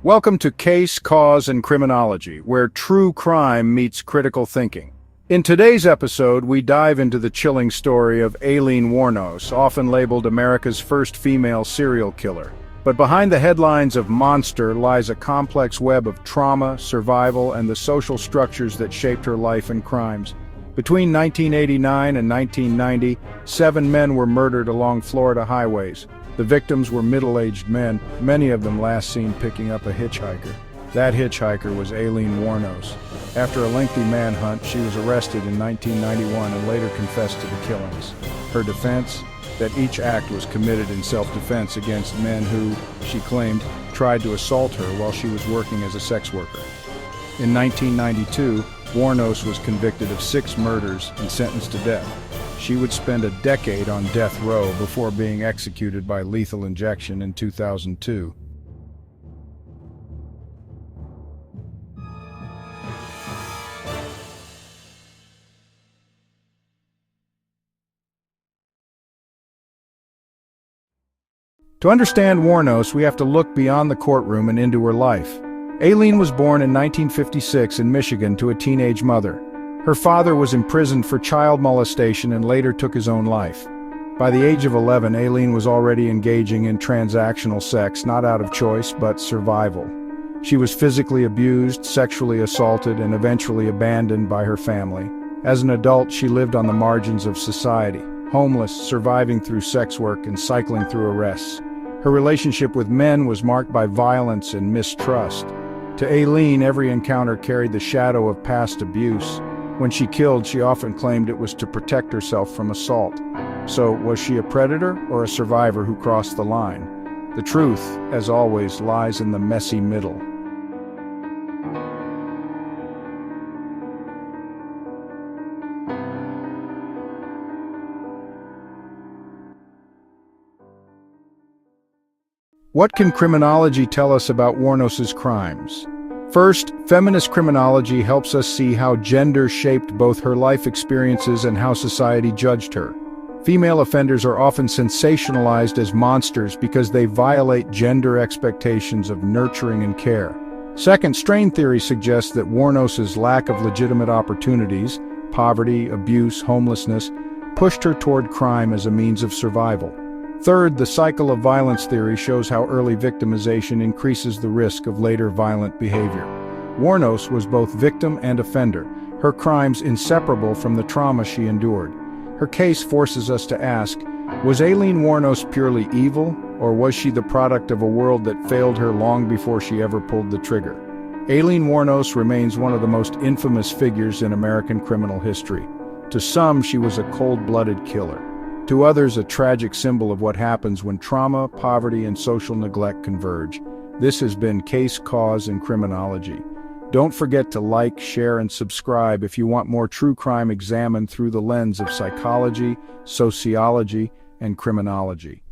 Welcome to Case, Cause, and Criminology, where true crime meets critical thinking. In today's episode, we dive into the chilling story of Aileen Wournos, often labeled America's first female serial killer. But behind the headlines of monster lies a complex web of trauma, survival, and the social structures that shaped her life and crimes. Between 1989 and 1990, 7 men were murdered along Florida highways. The victims were middle-aged men, many of them last seen picking up a hitchhiker. That hitchhiker was Aileen Wournos. After a lengthy manhunt, she was arrested in 1991 and later confessed to the killings. Her defense? That each act was committed in self-defense against men who, she claimed, tried to assault her while she was working as a sex worker. In 1992, Wournos was convicted of 6 murders and sentenced to death. She would spend a decade on death row before being executed by lethal injection in 2002. To understand Wournos, we have to look beyond the courtroom and into her life. Aileen was born in 1956 in Michigan to a teenage mother. Her father was imprisoned for child molestation and later took his own life. By the age of 11, Aileen was already engaging in transactional sex, not out of choice, but survival. She was physically abused, sexually assaulted, and eventually abandoned by her family. As an adult, she lived on the margins of society, homeless, surviving through sex work, and cycling through arrests. Her relationship with men was marked by violence and mistrust. To Aileen, every encounter carried the shadow of past abuse. When she killed, she often claimed it was to protect herself from assault. So, was she a predator or a survivor who crossed the line? The truth, as always, lies in the messy middle. What can criminology tell us about Wournos's crimes? First, feminist criminology helps us see how gender shaped both her life experiences and how society judged her. Female offenders are often sensationalized as monsters because they violate gender expectations of nurturing and care. Second, strain theory suggests that Wournos's lack of legitimate opportunities, poverty, abuse, homelessness, pushed her toward crime as a means of survival. Third, the cycle of violence theory shows how early victimization increases the risk of later violent behavior. Wournos was both victim and offender, her crimes inseparable from the trauma she endured. Her case forces us to ask, was Aileen Wournos purely evil, or was she the product of a world that failed her long before she ever pulled the trigger? Aileen Wournos remains one of the most infamous figures in American criminal history. To some, she was a cold-blooded killer. To others, a tragic symbol of what happens when trauma, poverty, and social neglect converge. This has been Case, Cause, and Criminology. Don't forget to like, share, and subscribe if you want more true crime examined through the lens of psychology, sociology, and criminology.